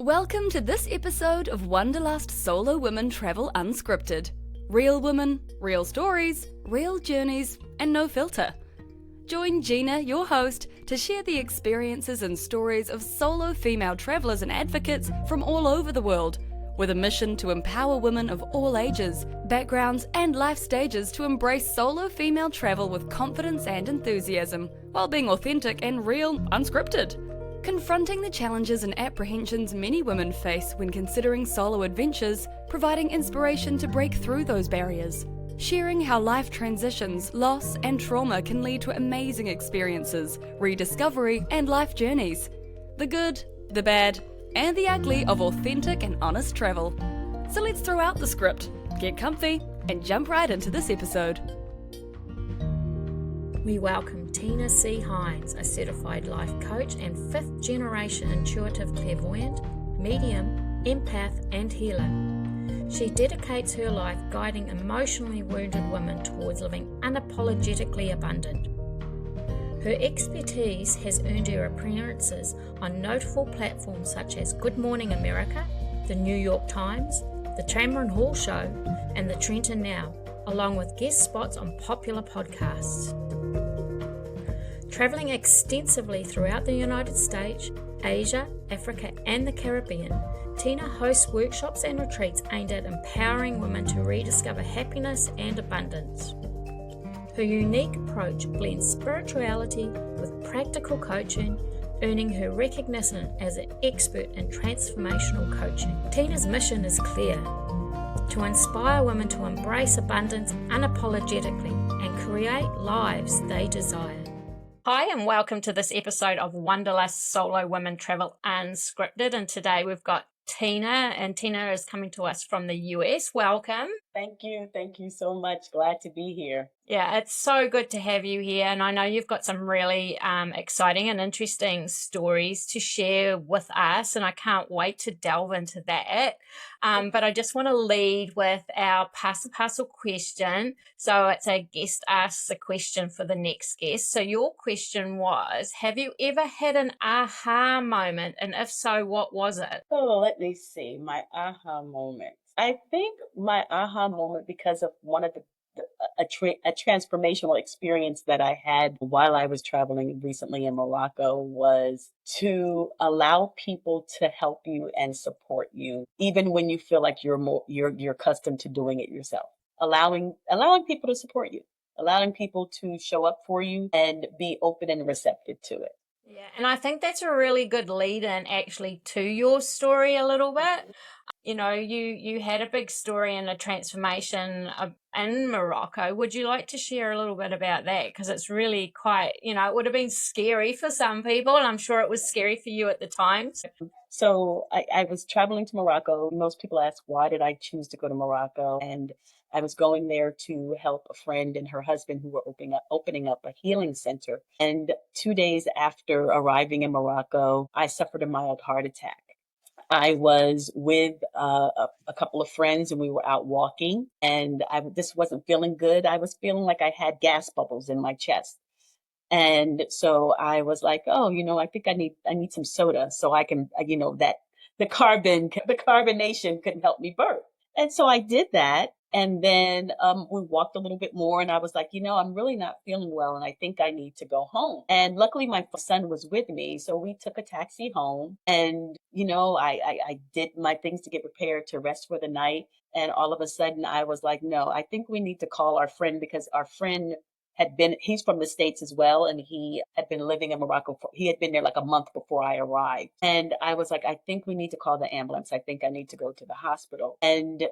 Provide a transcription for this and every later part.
Welcome to this episode of Wanderlust Solo Women Travel Unscripted. Real women, real stories, real journeys, and no filter. Join Gina, your host, to share the experiences and stories of solo female travelers and advocates from all over the world, with a mission to empower women of all ages, backgrounds, and life stages to embrace solo female travel with confidence and enthusiasm, while being authentic and real, unscripted. Confronting the challenges and apprehensions many women face when considering solo adventures, providing inspiration to break through those barriers. Sharing how life transitions, loss, and trauma can lead to amazing experiences, rediscovery, and life journeys. The good, the bad, and the ugly of authentic and honest travel. So let's throw out the script, get comfy, and jump right into this episode. We welcome Tina C. Hines, a certified life coach and fifth-generation intuitive clairvoyant, medium, empath, and healer. She dedicates her life guiding emotionally wounded women towards living unapologetically abundant. Her expertise has earned her appearances on notable platforms such as Good Morning America, the New York Times, the Tamron Hall Show, and the Trenton Now, along with guest spots on popular podcasts. Traveling extensively throughout the United States, Asia, Africa, and the Caribbean, Tina hosts workshops and retreats aimed at empowering women to rediscover happiness and abundance. Her unique approach blends spirituality with practical coaching, earning her recognition as an expert in transformational coaching. Tina's mission is clear: to inspire women to embrace abundance unapologetically and create lives they desire. Hi, and welcome to this episode of Wanderlust Solo Women Travel Unscripted. And today we've got Tina, and Tina is coming to us from the US. Welcome. Thank you so much. Glad to be here. Yeah, it's so good to have you here, and I know you've got some really exciting and interesting stories to share with us, and I can't wait to delve into that. But I just want to lead with our pass the parcel question. So it's a guest asks a question for the next guest. So your question was, have you ever had an aha moment, and if so, what was it? Oh, let me see. My aha moment. I think my aha moment, because of one of a transformational experience that I had while I was traveling recently in Morocco, was to allow people to help you and support you, even when you feel like you're accustomed to doing it yourself. Allowing people to support you, allowing people to show up for you and be open and receptive to it. Yeah, and I think that's a really good lead-in actually to your story a little bit. You know, you had a big story and a transformation in Morocco. Would you like to share a little bit about that? Because it's really quite, it would have been scary for some people, and I'm sure it was scary for you at the time. So I was traveling to Morocco. Most people ask, why did I choose to go to Morocco? And I was going there to help a friend and her husband who were opening up a healing center. And 2 days after arriving in Morocco, I suffered a mild heart attack. I was with a couple of friends, and we were out walking, and I just wasn't feeling good. I was feeling like I had gas bubbles in my chest. And so I was like, oh, I think I need some soda so I can, that the carbonation couldn't help me burp. And so I did that. And then we walked a little bit more, and I was like, I'm really not feeling well, and I think I need to go home. And luckily my son was with me. So we took a taxi home, and, I did my things to get prepared to rest for the night. And all of a sudden I was like, no, I think we need to call our friend, because our friend he's from the States as well, and he had been living in Morocco. He had been there like a month before I arrived. And I was like, I think we need to call the ambulance. I think I need to go to the hospital. And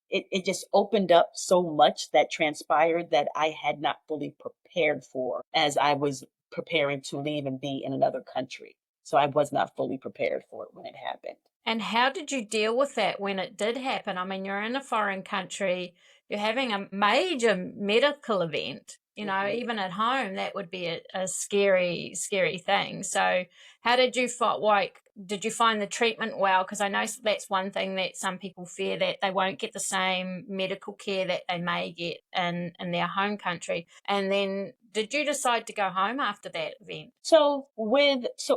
it just opened up so much that transpired that I had not fully prepared for as I was preparing to leave and be in another country. So I was not fully prepared for it when it happened. And how did you deal with that when it did happen? I mean, you're in a foreign country, you're having a major medical event, even at home, that would be a scary, scary thing. So how did you Did you find the treatment well? Because I know that's one thing that some people fear, that they won't get the same medical care that they may get in their home country. And then did you decide to go home after that event? So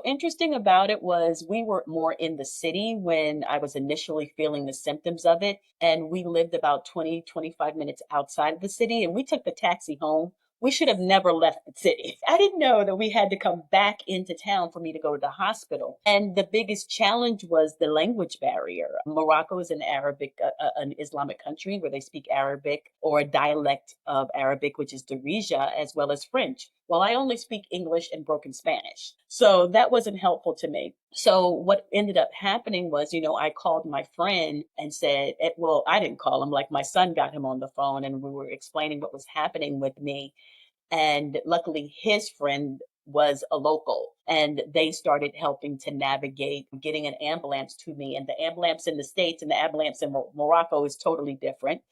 interesting about it was we were more in the city when I was initially feeling the symptoms of it. And we lived about 20, 25 minutes outside of the city, and we took the taxi home. We should have never left the city. I didn't know that we had to come back into town for me to go to the hospital. And the biggest challenge was the language barrier. Morocco is an Islamic country where they speak Arabic, or a dialect of Arabic, which is Darija, as well as French. Well, I only speak English and broken Spanish. So that wasn't helpful to me. So what ended up happening was, I called my friend and said, well, I didn't call him, like my son got him on the phone, and we were explaining what was happening with me. And luckily, his friend was a local, and they started helping to navigate getting an ambulance to me. And the ambulance in the States and the ambulance in Morocco is totally different.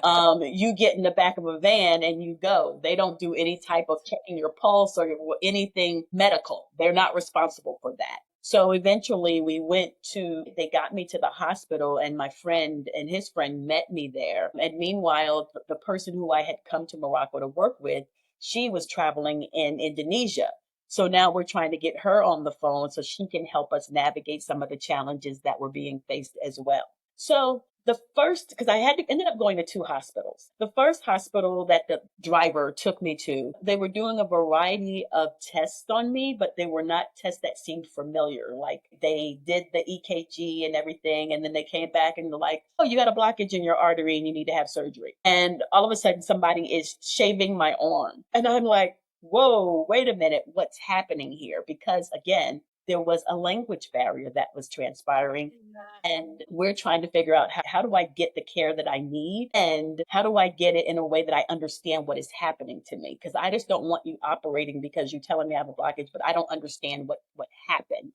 You get in the back of a van and you go. They don't do any type of checking your pulse or anything medical. They're not responsible for that. So eventually they got me to the hospital, and my friend and his friend met me there. And meanwhile, the person who I had come to Morocco to work with, she was traveling in Indonesia. So now we're trying to get her on the phone so she can help us navigate some of the challenges that were being faced as well. So because ended up going to two hospitals. The first hospital that the driver took me to, they were doing a variety of tests on me, but they were not tests that seemed familiar. Like, they did the EKG and everything, and then they came back and they're like, oh, you got a blockage in your artery and you need to have surgery. And all of a sudden somebody is shaving my arm. And I'm like, whoa, wait a minute, what's happening here? Because again, there was a language barrier that was transpiring. And we're trying to figure out how do I get the care that I need, and how do I get it in a way that I understand what is happening to me? Because I just don't want you operating because you're telling me I have a blockage, but I don't understand what happened.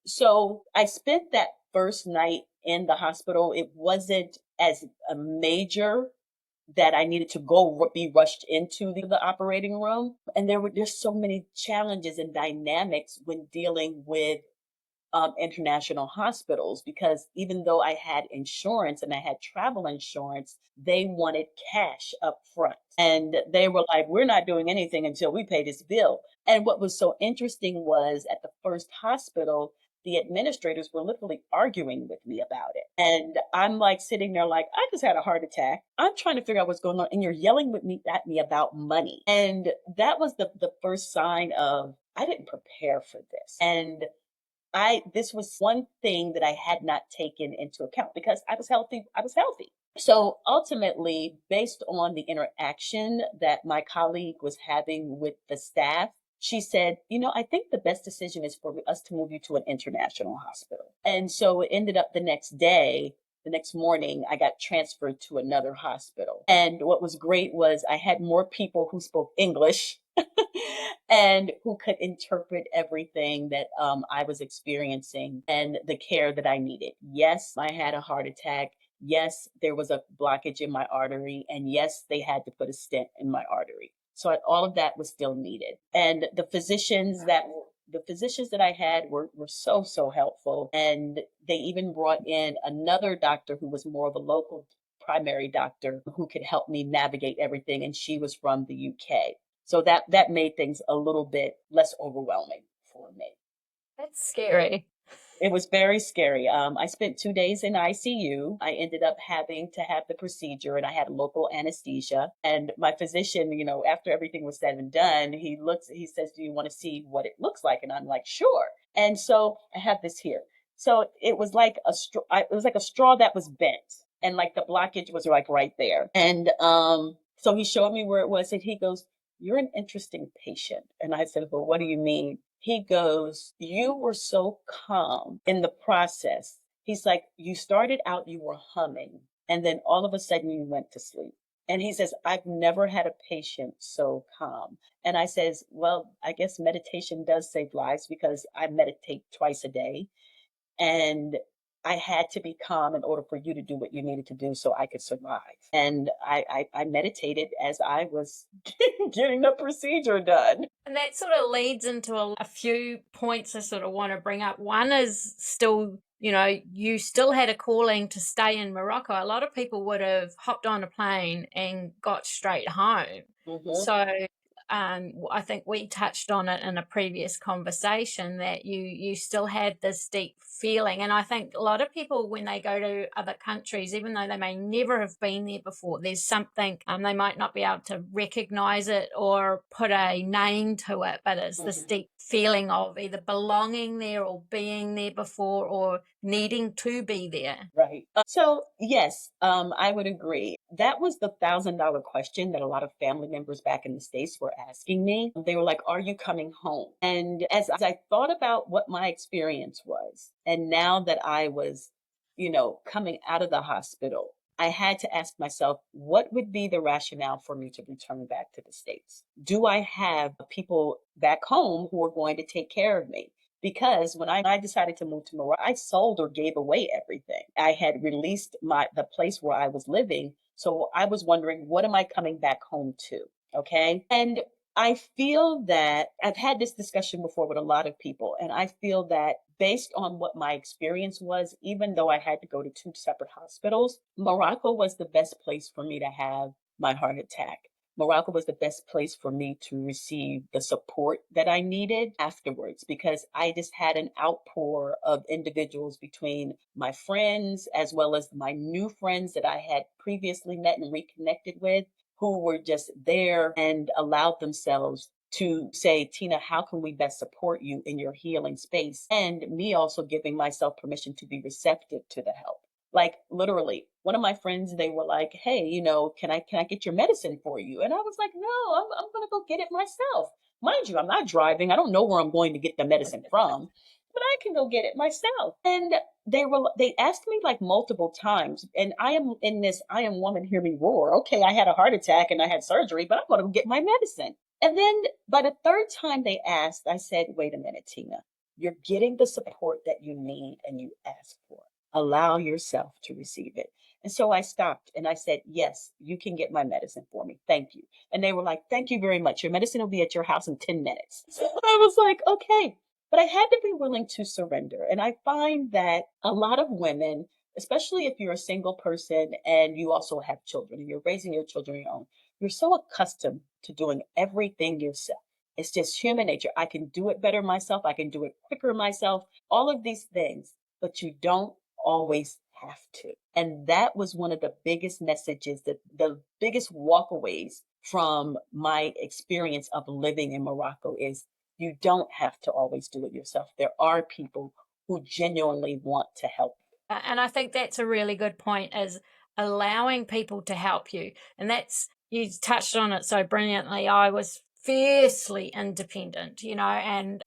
So I spent that first night in the hospital. It wasn't as a major that I needed to be rushed into the operating room. And there's so many challenges and dynamics when dealing with international hospitals, because even though I had insurance and I had travel insurance, they wanted cash up front. And they were like, we're not doing anything until we pay this bill. And what was so interesting was, at the first hospital, the administrators were literally arguing with me about it. And I'm like sitting there like, I just had a heart attack. I'm trying to figure out what's going on. And you're yelling at me about money. And that was the first sign of, I didn't prepare for this. And this was one thing that I had not taken into account, because I was healthy. So ultimately, based on the interaction that my colleague was having with the staff, she said, I think the best decision is for us to move you to an international hospital. And so it ended up the next morning, I got transferred to another hospital. And what was great was I had more people who spoke English and who could interpret everything that I was experiencing and the care that I needed. Yes, I had a heart attack. Yes, there was a blockage in my artery. And yes, they had to put a stent in my artery. So all of that was still needed. And the physicians that I had were so, so helpful. And they even brought in another doctor who was more of a local primary doctor who could help me navigate everything. And she was from the UK. So that made things a little bit less overwhelming for me. That's scary. It was very scary. I spent 2 days in ICU. I ended up having to have the procedure, and I had local anesthesia. And my physician, after everything was said and done, he says, do you want to see what it looks like? And I'm like, sure. And so I have this here. So it was like a straw. It was like a straw that was bent, and like the blockage was like right there. And so he showed me where it was, and he goes, you're an interesting patient. And I said, well, what do you mean? He goes, you were so calm in the process. He's like, you started out, you were humming, and then all of a sudden you went to sleep. And he says, I've never had a patient so calm. And I says, well, I guess meditation does save lives, because I meditate twice a day. And I had to be calm in order for you to do what you needed to do so I could survive. And I meditated as I was getting the procedure done. And that sort of leads into a few points I sort of want to bring up. One is still, you still had a calling to stay in Morocco. A lot of people would have hopped on a plane and got straight home. Mhm. So I think we touched on it in a previous conversation that you still had this deep feeling. And I think a lot of people, when they go to other countries, even though they may never have been there before, there's something, they might not be able to recognize it or put a name to it, but it's this deep feeling of either belonging there or being there before or needing to be there. Right. So yes, I would agree. That was the $1,000 question that a lot of family members back in the States were asking me. They were like, "Are you coming home?" And as I thought about what my experience was, and now that I was, coming out of the hospital, I had to ask myself, what would be the rationale for me to return back to the States? Do I have people back home who are going to take care of me? Because when I decided to move to Morocco, I sold or gave away everything. I had released the place where I was living. So I was wondering, what am I coming back home to? Okay. And I feel that I've had this discussion before with a lot of people, and I feel that based on what my experience was, even though I had to go to two separate hospitals, Morocco was the best place for me to have my heart attack. Morocco was the best place for me to receive the support that I needed afterwards, because I just had an outpour of individuals between my friends as well as my new friends that I had previously met and reconnected with, who were just there and allowed themselves to say, "Tina, how can we best support you in your healing space?" And me also giving myself permission to be receptive to the help. Like literally, one of my friends, they were like, "Hey, can I get your medicine for you?" And I was like, "No, I'm gonna go get it myself." Mind you, I'm not driving. I don't know where I'm going to get the medicine from, but I can go get it myself. And they asked me like multiple times, and I am in this I am woman, hear me roar. Okay, I had a heart attack and I had surgery, but I'm gonna go get my medicine. And then by the third time they asked, I said, "Wait a minute, Tina. You're getting the support that you need and you asked for. Allow yourself to receive it." And so I stopped and I said, "Yes, you can get my medicine for me. Thank you." And they were like, "Thank you very much. Your medicine will be at your house in 10 minutes." So I was like, okay. But I had to be willing to surrender. And I find that a lot of women, especially if you're a single person and you also have children and you're raising your children on your own, you're so accustomed to doing everything yourself. It's just human nature. I can do it better myself. I can do it quicker myself, all of these things, but you don't always have to. And that was one of the biggest messages, that the biggest walkaways from my experience of living in Morocco is you don't have to always do it yourself. There are people who genuinely want to help. And I think that's a really good point, is allowing people to help you. And you touched on it so brilliantly. I was fiercely independent, and,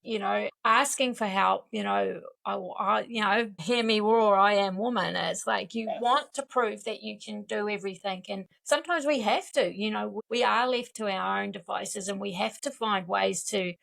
asking for help, hear me roar, I am woman. It's like you want to prove that you can do everything. And sometimes we have to, we are left to our own devices and we have to find ways to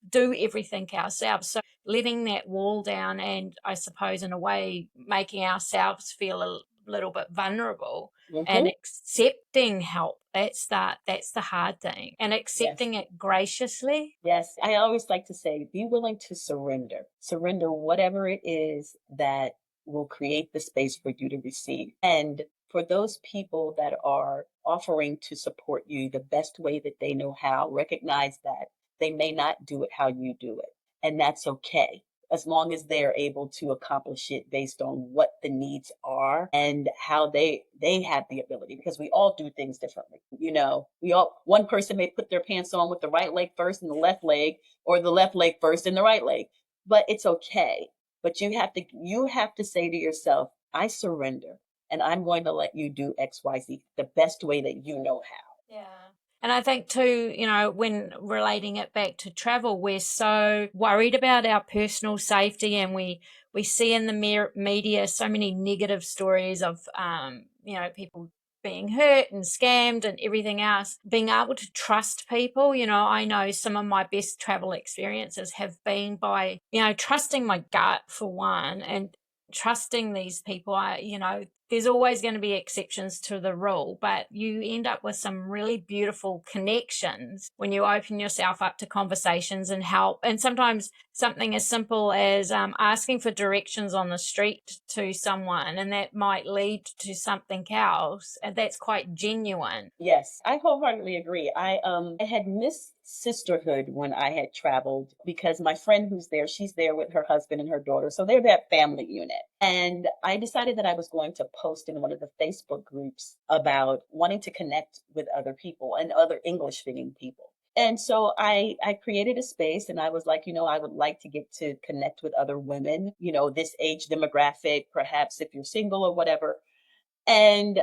do everything ourselves. So letting that wall down and, I suppose, in a way, making ourselves feel a little bit vulnerable and accepting help. That's the hard thing. And accepting it graciously. Yes, I always like to say, be willing to surrender. Surrender whatever it is that will create the space for you to receive. And for those people that are offering to support you the best way that they know how, recognize that they may not do it how you do it. And that's okay, as long as they're able to accomplish it based on what the needs are and how they have the ability, because we all do things differently. One person may put their pants on with the right leg first and the left leg, or the left leg first and the right leg, but it's okay. But you have to say to yourself, "I surrender, and I'm going to let you do XYZ the best way that you know how." Yeah. And I think too, when relating it back to travel, we're so worried about our personal safety, and we see in the media so many negative stories of, people being hurt and scammed and everything else. Being able to trust people, I know some of my best travel experiences have been by, trusting my gut for one, and trusting these people. There's always going to be exceptions to the rule, but you end up with some really beautiful connections when you open yourself up to conversations and help. And sometimes something as simple as asking for directions on the street to someone, and that might lead to something else, and that's quite genuine. Yes, I wholeheartedly agree. I had missed sisterhood when I had traveled because my friend who's there, she's there with her husband and her daughter. So they're that family unit. And I decided that I was going to post in one of the Facebook groups about wanting to connect with other people and other English speaking people. And so I created a space and I was like, I would like to get to connect with other women, this age demographic, perhaps if you're single or whatever. And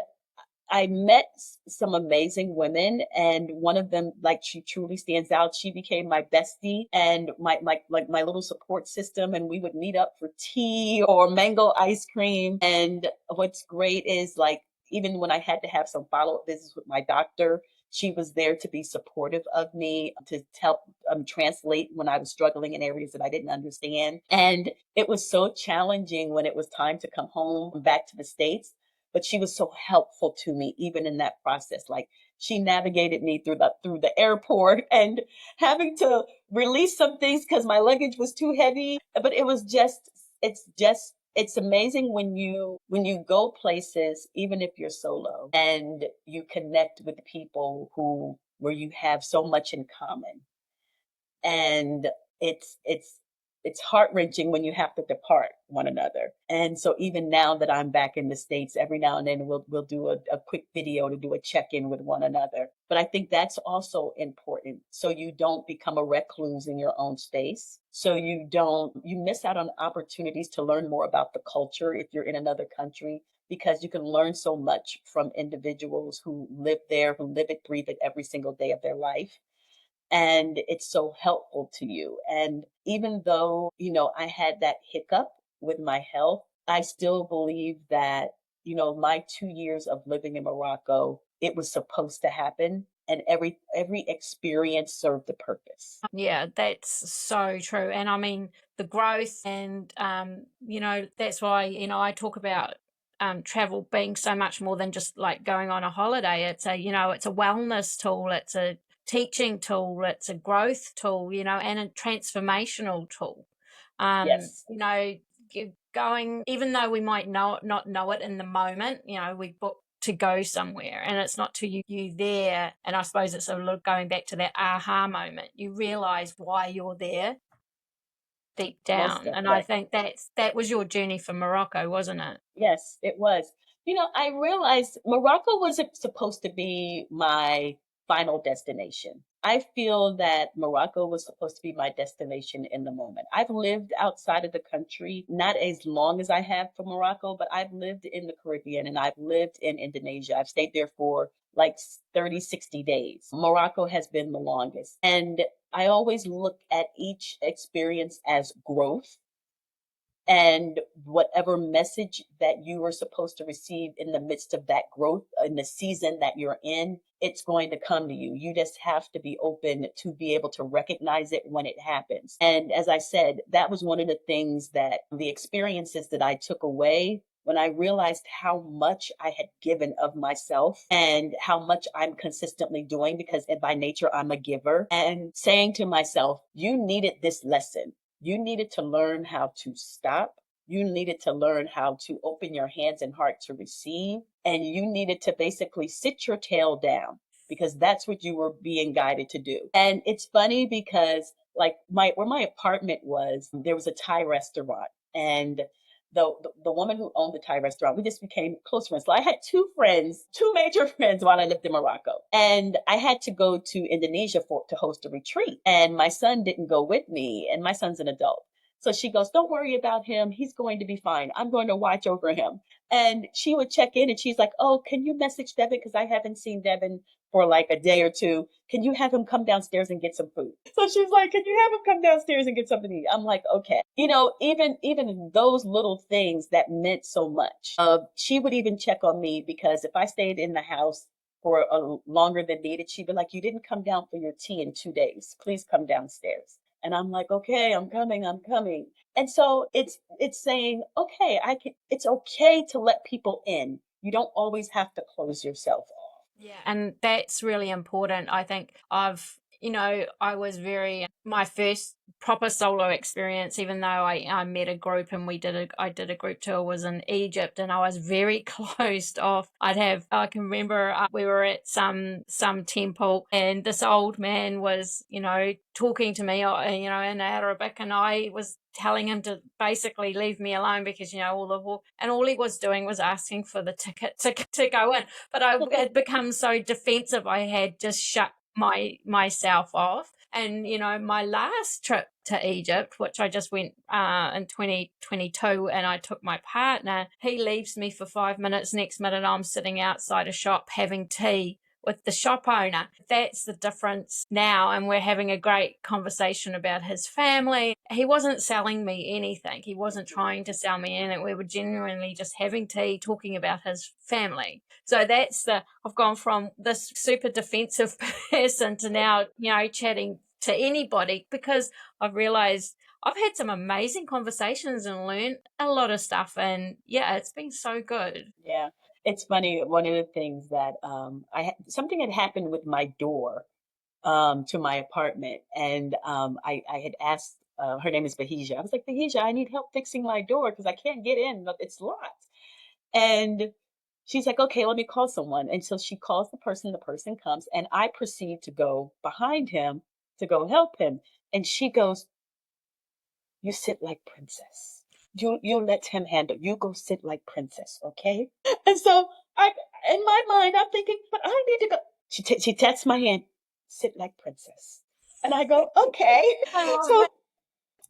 I met some amazing women, and one of them, like, she truly stands out. She became my bestie and my little support system, and we would meet up for tea or mango ice cream. And what's great is, like, even when I had to have some follow-up visits with my doctor, she was there to be supportive of me, to help translate when I was struggling in areas that I didn't understand. And it was so challenging when it was time to come home back to the States, but she was so helpful to me even in that process. Like, she navigated me through the airport and having to release some things because my luggage was too heavy. But it's amazing when you go places, even if you're solo, and you connect with people where you have so much in common. And it's heart-wrenching when you have to depart one another. And so even now that I'm back in the States, every now and then we'll do a quick video to do a check-in with one another. But I think that's also important, so you don't become a recluse in your own space. So you miss out on opportunities to learn more about the culture if you're in another country, because you can learn so much from individuals who live there, who live it, breathe it every single day of their life, and it's so helpful to you. And even though, I had that hiccup with my health, I still believe that, my 2 years of living in Morocco, it was supposed to happen. And every experience served a purpose. Yeah, that's so true. And I mean, the growth and, that's why, I talk about travel being so much more than just like going on a holiday. It's a wellness tool, it's a teaching tool, it's a growth tool, and a transformational tool. Yes. Going, even though we might not know it in the moment, we book to go somewhere, and it's not to you there. And I suppose it's a little going back to that aha moment. You realize why you're there deep Most down. And I definitely. think that was your journey for Morocco, wasn't it? Yes, it was. I realized Morocco wasn't supposed to be my final destination. I feel that Morocco was supposed to be my destination in the moment. I've lived outside of the country, not as long as I have for Morocco, but I've lived in the Caribbean and I've lived in Indonesia. I've stayed there for like 30, 60 days. Morocco has been the longest. And I always look at each experience as growth, and whatever message that you are supposed to receive in the midst of that growth, in the season that you're in, it's going to come to you. You just have to be open to be able to recognize it when it happens. And as I said, that was one of the things, that the experiences that I took away when I realized how much I had given of myself and how much I'm consistently doing, because by nature I'm a giver, and saying to myself, you needed this lesson. You needed to learn how to stop. You needed to learn how to open your hands and heart to receive. And you needed to basically sit your tail down, because that's what you were being guided to do. And it's funny because, like, where my apartment was, there was a Thai restaurant. And the woman who owned the Thai restaurant, we just became close friends. So I had two major friends while I lived in Morocco. And I had to go to Indonesia to host a retreat. And my son didn't go with me, and my son's an adult. So she goes, don't worry about him. He's going to be fine. I'm going to watch over him. And she would check in and she's like, oh, can you message Devin? Because I haven't seen Devin for like a day or two. Can you have him come downstairs and get some food? So she's like, can you have him come downstairs and get something to eat? I'm like, okay. Even those little things that meant so much. She would even check on me, because if I stayed in the house for a longer than needed, she'd be like, you didn't come down for your tea in 2 days. Please come downstairs. And I'm like, okay, I'm coming, I'm coming. And so it's saying, okay, it's okay to let people in. You don't always have to close yourself off. Yeah. And that's really important. I think I was my first proper solo experience, even though I met a group and I did a group tour, was in Egypt, and I was very closed off. I can remember we were at some temple, and this old man was, talking to me, in Arabic, and I was telling him to basically leave me alone because, all he was doing was asking for the ticket to go in. But I had become so defensive, I had just shut myself off. And my last trip to Egypt, which I just went in 2022, and I took my partner, he leaves me for 5 minutes. Next minute I'm sitting outside a shop having tea with the shop owner. That's the difference now, and we're having a great conversation about his family. He wasn't selling me anything. He wasn't trying to sell me anything. We were genuinely just having tea, talking about his family. So I've gone from this super defensive person to now, chatting to anybody, because I've realized I've had some amazing conversations and learned a lot of stuff. And yeah, it's been so good. Yeah. It's funny. One of the things that something had happened with my door to my apartment, and I had asked. Her name is Bahija. I was like, Bahija, I need help fixing my door because I can't get in. It's locked. And she's like, okay, let me call someone. And so she calls the person comes, and I proceed to go behind him to go help him. And she goes, you sit like princess. You let him handle. You go sit like princess, okay? And so in my mind, I'm thinking, but I need to go. She taps my hand, sit like princess, and I go, okay. I love So it.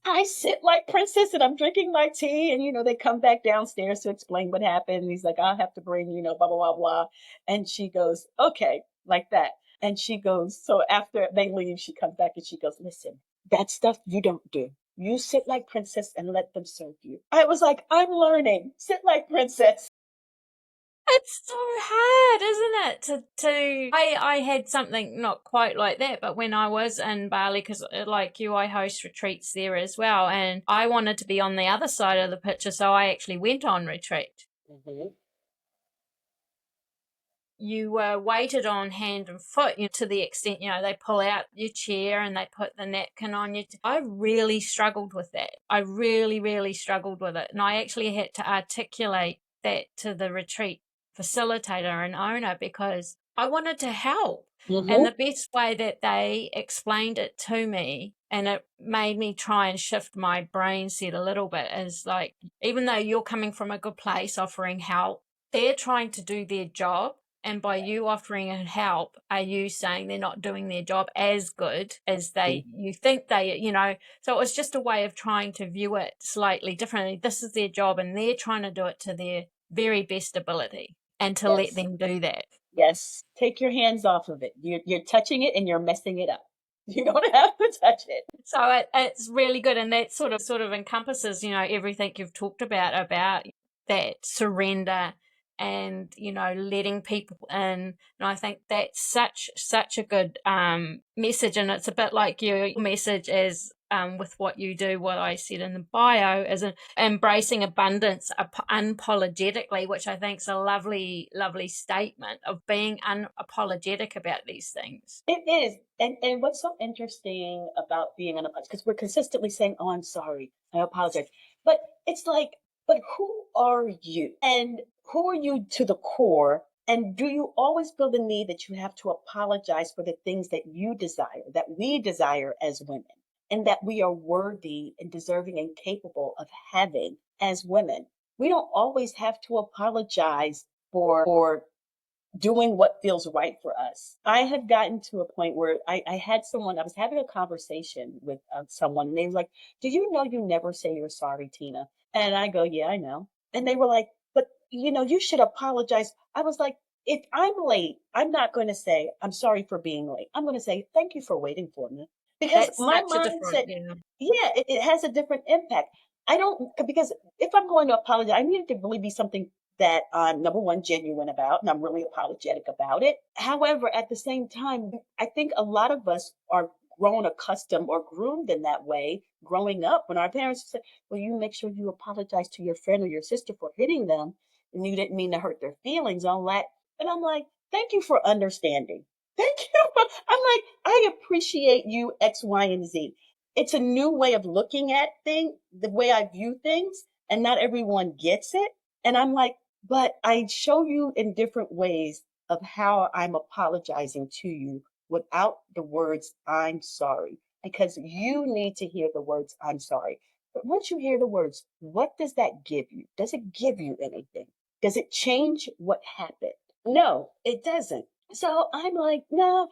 I sit like princess, and I'm drinking my tea, and they come back downstairs to explain what happened. And he's like, I'll have to bring, blah blah blah blah. And she goes, okay, like that. And she goes, so after they leave, she comes back and she goes, listen, that stuff you don't do. You sit like princess and let them serve you. I was like, I'm learning. Sit like princess. It's so hard, isn't it? I had something not quite like that, but when I was in Bali, because like you, I host retreats there as well, and I wanted to be on the other side of the picture, so I actually went on retreat. Mm-hmm. You were weighted on hand and foot, to the extent, they pull out your chair and they put the napkin on you. I really struggled with that. I really, really struggled with it. And I actually had to articulate that to the retreat facilitator and owner because I wanted to help. And Mm-hmm. the best way that they explained it to me, and it made me try and shift my brain set a little bit, is like, even though you're coming from a good place offering help, they're trying to do their job. And by you offering help, are you saying they're not doing their job as good as you think so it was just a way of trying to view it slightly differently. This is their job and they're trying to do it to their very best ability, and to let Yes. them do that. Yes. Take your hands off of it. You're touching it and you're messing it up. You don't have to touch it. So it's really good. And that sort of encompasses, everything you've talked about that surrender and, letting people in. And I think that's such a good message. And it's a bit like your message is with what you do, what I said in the bio, is embracing abundance unapologetically, which I think is a lovely, lovely statement of being unapologetic about these things. It is. And what's so interesting about being unapologetic, because we're consistently saying, oh, I'm sorry, I apologize. But it's like, but who are you? And who are you to the core? And do you always feel the need that you have to apologize for the things that you desire, that we desire as women, and that we are worthy and deserving and capable of having as women? We don't always have to apologize for doing what feels right for us. I have gotten to a point where I had someone, I was having a conversation with someone, and they were like, do you know you never say you're sorry, Tina? And I go, yeah, I know. And they were like, but you should apologize. I was like, if I'm late, I'm not going to say, I'm sorry for being late. I'm going to say, thank you for waiting for me. Because That's my such a mindset, different, yeah. yeah, it has a different impact. I don't, because if I'm going to apologize, I need it to really be something that I'm, number one, genuine about, and I'm really apologetic about it. However, at the same time, I think a lot of us are grown accustomed or groomed in that way growing up. When our parents said, well, you make sure you apologize to your friend or your sister for hitting them, and you didn't mean to hurt their feelings, all that. And I'm like, thank you for understanding. Thank you. I'm like, I appreciate you, X, Y, and Z. It's a new way of looking at things, the way I view things, and not everyone gets it. And I'm like, but I show you in different ways of how I'm apologizing to you without the words, I'm sorry, because you need to hear the words, I'm sorry. But once you hear the words, what does that give you? Does it give you anything? Does it change what happened? No, it doesn't. So I'm like, no,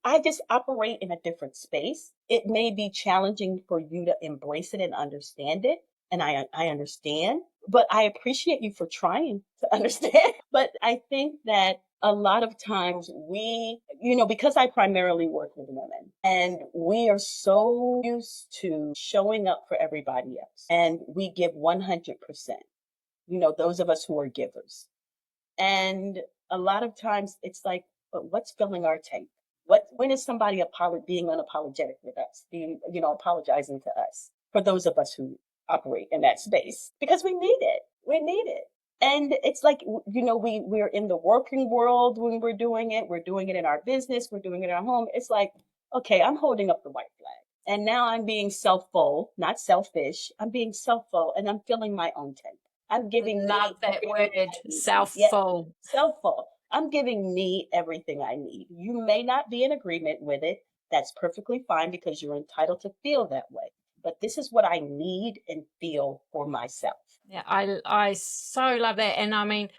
I just operate in a different space. It may be challenging for you to embrace it and understand it. And I understand, but I appreciate you for trying to understand. But I think that a lot of times because I primarily work with women and we are so used to showing up for everybody else and we give 100%, those of us who are givers. And a lot of times it's like, but what's filling our tank? When is somebody being unapologetic with us, apologizing to us for those of us who operate in that space? Because we need it. We need it. And it's like, we're in the working world when we're doing it. We're doing it in our business. We're doing it in our home. It's like, okay, I'm holding up the white flag. And now I'm being self-full, not selfish. I'm being self-full and I'm filling my own tank. I'm giving Love that word, self-full. Self-full. I'm giving me everything I need. You may not be in agreement with it. That's perfectly fine because you're entitled to feel that way. But this is what I need and feel for myself. Yeah, I so love that. And I mean,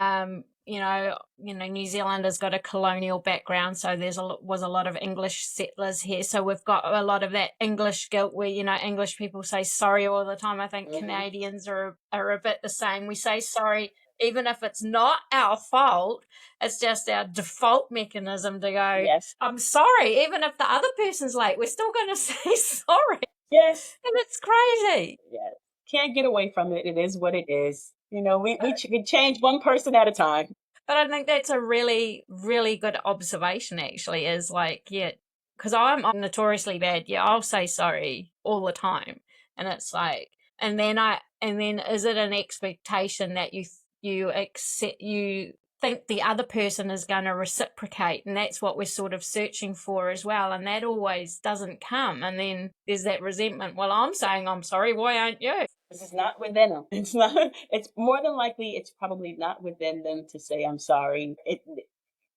New Zealand has got a colonial background, so was a lot of English settlers here. So we've got a lot of that English guilt where, English people say sorry all the time. I think Canadians are a bit the same. We say sorry even if it's not our fault. It's just our default mechanism to go, yes, I'm sorry. Even if the other person's late, we're still going to say sorry. Yes. And it's crazy. Yes. Can't get away from it. It is what it is. We can change one person at a time. But I think that's a really, really good observation, actually, is like, yeah, because I'm notoriously bad. Yeah, I'll say sorry all the time. And it's like, and then is it an expectation that you accept, you think the other person is going to reciprocate? And that's what we're sort of searching for as well. And that always doesn't come. And then there's that resentment. Well, I'm saying I'm sorry. Why aren't you? This is not within them. It's more than likely, it's probably not within them to say, I'm sorry.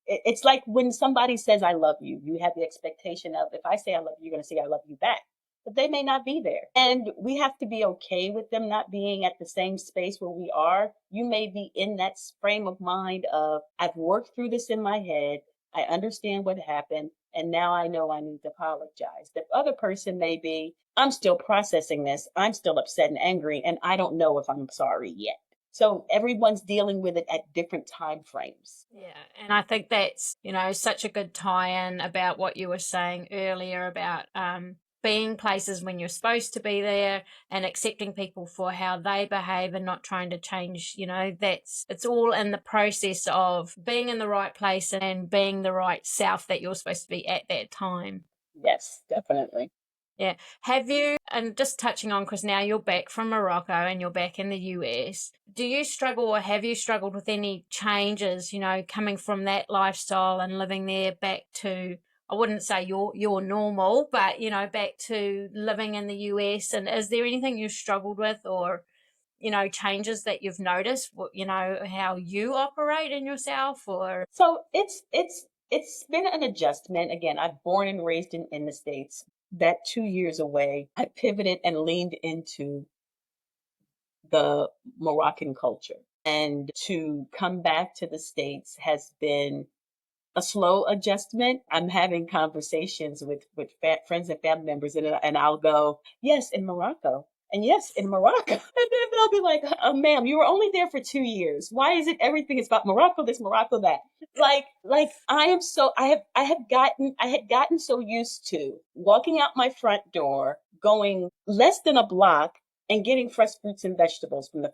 It's like when somebody says, I love you, you have the expectation of, if I say I love you, you're going to say I love you back. But they may not be there. And we have to be okay with them not being at the same space where we are. You may be in that frame of mind of, I've worked through this in my head. I understand what happened. And now I know I need to apologize. The other person may be, I'm still processing this. I'm still upset and angry. And I don't know if I'm sorry yet. So everyone's dealing with it at different time frames. Yeah, and I think that's, such a good tie-in about what you were saying earlier about being places when you're supposed to be there and accepting people for how they behave and not trying to change. It's all in the process of being in the right place and being the right self that you're supposed to be at that time. Yes, definitely. Yeah. Have you, and just touching on, because now you're back from Morocco and you're back in the US, do you struggle or have you struggled with any changes, coming from that lifestyle and living there back to, I wouldn't say your normal, but, back to living in the US? And is there anything you've struggled with or, changes that you've noticed, how you operate in yourself? Or So it's been an adjustment. Again, I'm born and raised in the States. That 2 years away, I pivoted and leaned into the Moroccan culture. And to come back to the States has been a slow adjustment. I'm having conversations with friends and family members, and I'll go, yes, in Morocco. And yes, in Morocco. And then they'll be like, oh, ma'am, you were only there for 2 years. Why is it everything is about Morocco, this, Morocco, that? Like I had gotten so used to walking out my front door, going less than a block and getting fresh fruits and vegetables from the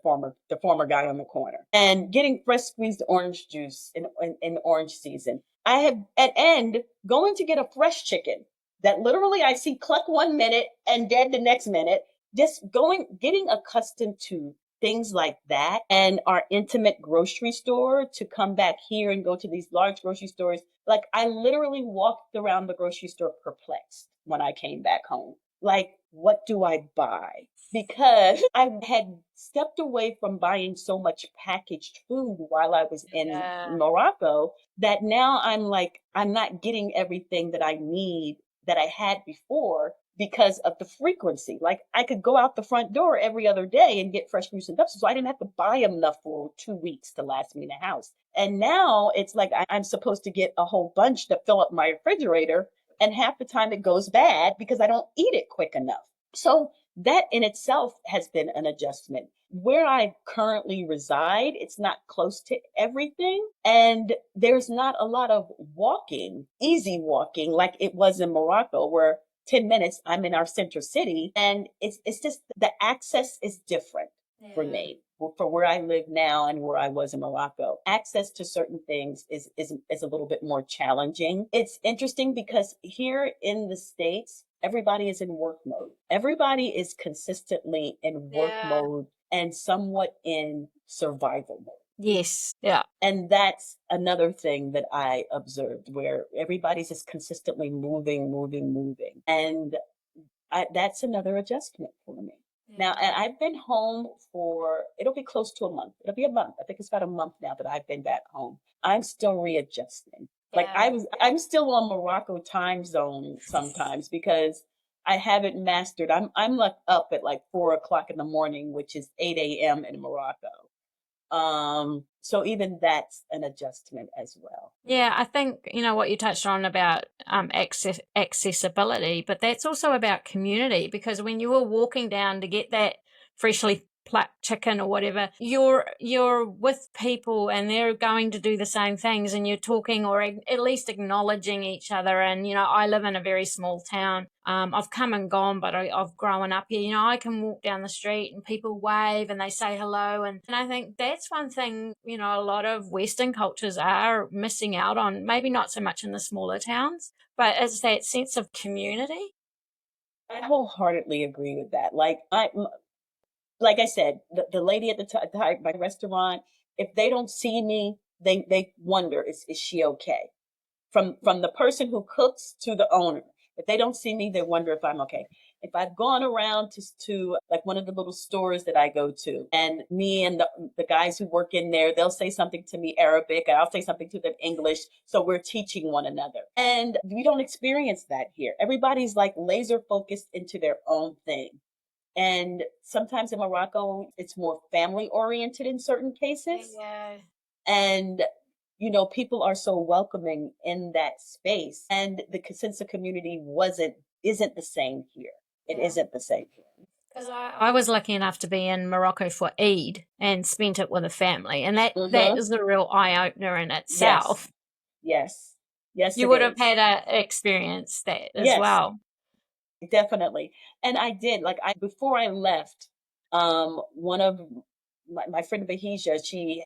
former guy on the corner and getting fresh squeezed orange juice in orange season. I had at end going to get a fresh chicken that literally I see cluck 1 minute and dead the next minute. Just getting accustomed to things like that, and our intimate grocery store, to come back here and go to these large grocery stores. Like, I literally walked around the grocery store perplexed when I came back home. Like, what do I buy? Because I had stepped away from buying so much packaged food while I was in Morocco, that now I'm like, I'm not getting everything that I need that I had before because of the frequency. Like, I could go out the front door every other day and get fresh fruits and vegetables. So I didn't have to buy enough for 2 weeks to last me in the house. And now it's like I'm supposed to get a whole bunch to fill up my refrigerator. And half the time it goes bad because I don't eat it quick enough. So that in itself has been an adjustment. Where I currently reside, it's not close to everything. And there's not a lot of walking, easy walking, like it was in Morocco, where 10 minutes I'm in our center city. And it's just the access is different for me. For where I live now and where I was in Morocco, access to certain things is a little bit more challenging. It's interesting because here in the States, everybody is in work mode. Everybody is consistently in work mode and somewhat in survival mode. Yes. Yeah. And that's another thing that I observed, where everybody's just consistently moving. And that's another adjustment for me. Now, and I've been home it'll be close to a month. It'll be a month. I think it's about a month now that I've been back home. I'm still readjusting. Like, I'm still on Morocco time zone sometimes because I haven't mastered. I'm like up at like 4 o'clock in the morning, which is 8 a.m. in Morocco. So even that's an adjustment as well. Yeah, I think, what you touched on about accessibility, but that's also about community, because when you were walking down to get that freshly plucked chicken or whatever, you're with people and they're going to do the same things, and you're talking or at least acknowledging each other. And, I live in a very small town. I've come and gone, but I've grown up here. I can walk down the street and people wave and they say hello. And I think that's one thing, a lot of Western cultures are missing out on, maybe not so much in the smaller towns, but it's that sense of community. I wholeheartedly agree with that. Like I said, the lady at my restaurant, if they don't see me, they wonder, is she okay? From the person who cooks to the owner, if they don't see me, they wonder if I'm okay. If I've gone around to like one of the little stores that I go to, and me and the guys who work in there, they'll say something to me Arabic, and I'll say something to them English. So we're teaching one another. And we don't experience that here. Everybody's like laser focused into their own thing. And sometimes in Morocco, it's more family oriented in certain cases. Yeah. And, people are so welcoming in that space. And the sense of community isn't the same here. It isn't the same here. Because I was lucky enough to be in Morocco for Eid and spent it with a family. And that is a real eye-opener in itself. Yes. You would have had to experience that as well. Definitely. And I did. Before I left, one of my friend Bahija,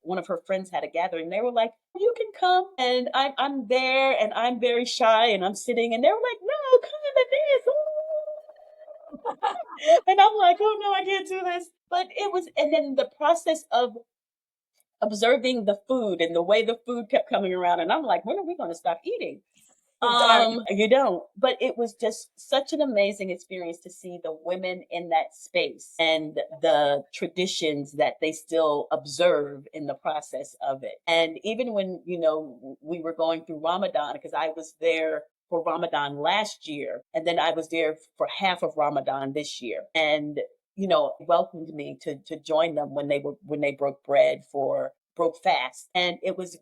one of her friends had a gathering. They were like, "You can come," and I'm there, and I'm very shy, and I'm sitting, and they were like, "No, come and dance," and I'm like, "Oh no, I can't do this." But it was, and then the process of observing the food and the way the food kept coming around, and I'm like, "When are we going to stop eating?" You don't. But it was just such an amazing experience to see the women in that space and the traditions that they still observe in the process of it. And even when, we were going through Ramadan, because I was there for Ramadan last year, and then I was there for half of Ramadan this year. And, welcomed me to join them when they broke fast. And I was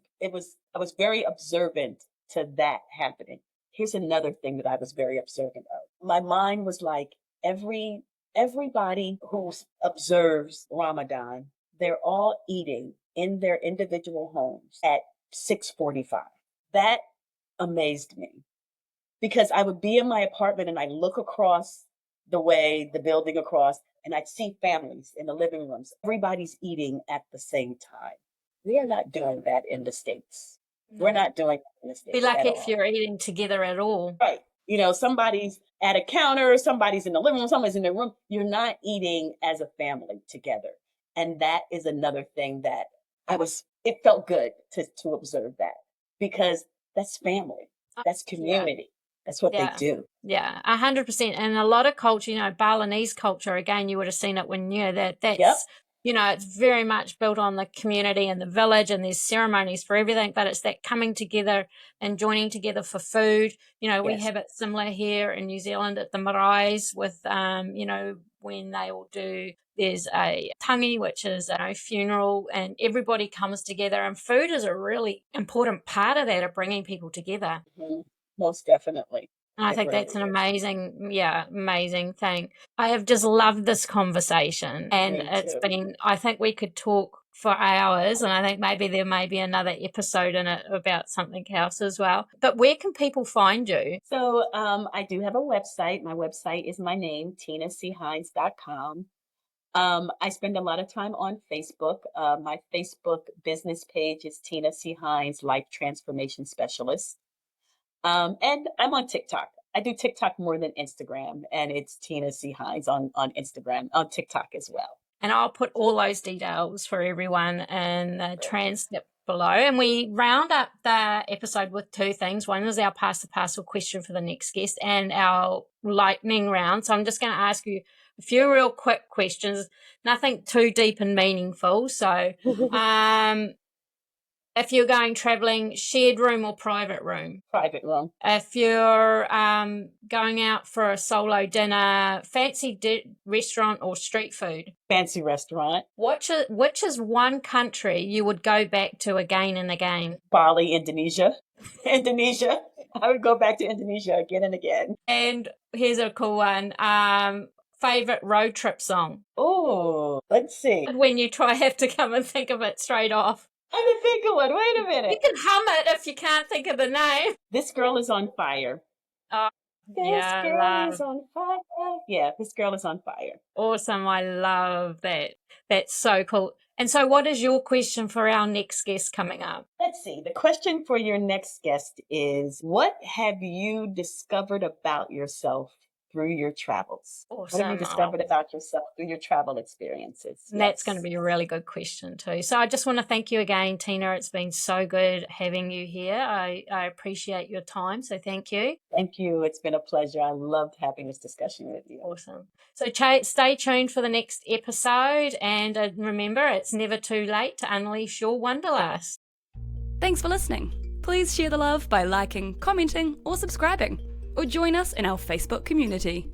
very observant to that happening. Here's another thing that I was very observant of. My mind was like, everybody who observes Ramadan, they're all eating in their individual homes at 6:45. That amazed me, because I would be in my apartment and I look across the building across, and I'd see families in the living rooms. Everybody's eating at the same time. We are not doing that in the States. We're not doing that in the States. Be lucky at if all. you're eating together at all. Right. Somebody's at a counter, somebody's in the living room, somebody's in the room. You're not eating as a family together. And that is another thing that it felt good to observe that, because that's family, that's community. That's what they do. Yeah, 100%. And a lot of culture, Balinese culture, again, you would have seen it when that's, it's very much built on the community and the village, and there's ceremonies for everything, but it's that coming together and joining together for food. We have it similar here in New Zealand at the maraes with, when they all do, there's a tangi, which is a funeral, and everybody comes together, and food is a really important part of that, of bringing people together. Mm-hmm. Most definitely. And I think that's an amazing thing. I have just loved this conversation, and I think we could talk for hours, and I think maybe there may be another episode in it about something else as well. But where can people find you? So I do have a website. My website is my name, tinachines.com. I spend a lot of time on Facebook. My Facebook business page is Tina C. Hines, Life Transformation Specialist. And I'm on TikTok. I do TikTok more than Instagram, and it's Tina C. Hines on Instagram, on TikTok as well. And I'll put all those details for everyone in the transcript below. And we round up the episode with two things. One is our Pass the Parcel question for the next guest, and our lightning round. So I'm just going to ask you a few real quick questions, nothing too deep and meaningful. So if you're going traveling, shared room or private room? Private room. If you're going out for a solo dinner, fancy restaurant or street food? Fancy restaurant. Which is one country you would go back to again and again? Bali, Indonesia. Indonesia. I would go back to Indonesia again and again. And here's a cool one. Favorite road trip song? Oh, let's see. When you have to come and think of it straight off. I can think of one. Wait a minute. You can hum it if you can't think of the name. This Girl Is on Fire. Oh, This girl is on fire. Yeah, This Girl Is on Fire. Awesome. I love that. That's so cool. And so what is your question for our next guest coming up? Let's see. The question for your next guest is, what have you discovered about yourself through your travels? Awesome. What have you discovered about yourself through your travel experiences? That's going to be a really good question too. So I just want to thank you again, Tina. It's been so good having you here. I appreciate your time. So thank you. Thank you. It's been a pleasure. I loved having this discussion with you. Awesome. So stay tuned for the next episode. And remember, it's never too late to unleash your wanderlust. Thanks for listening. Please share the love by liking, commenting, or subscribing, or join us in our Facebook community.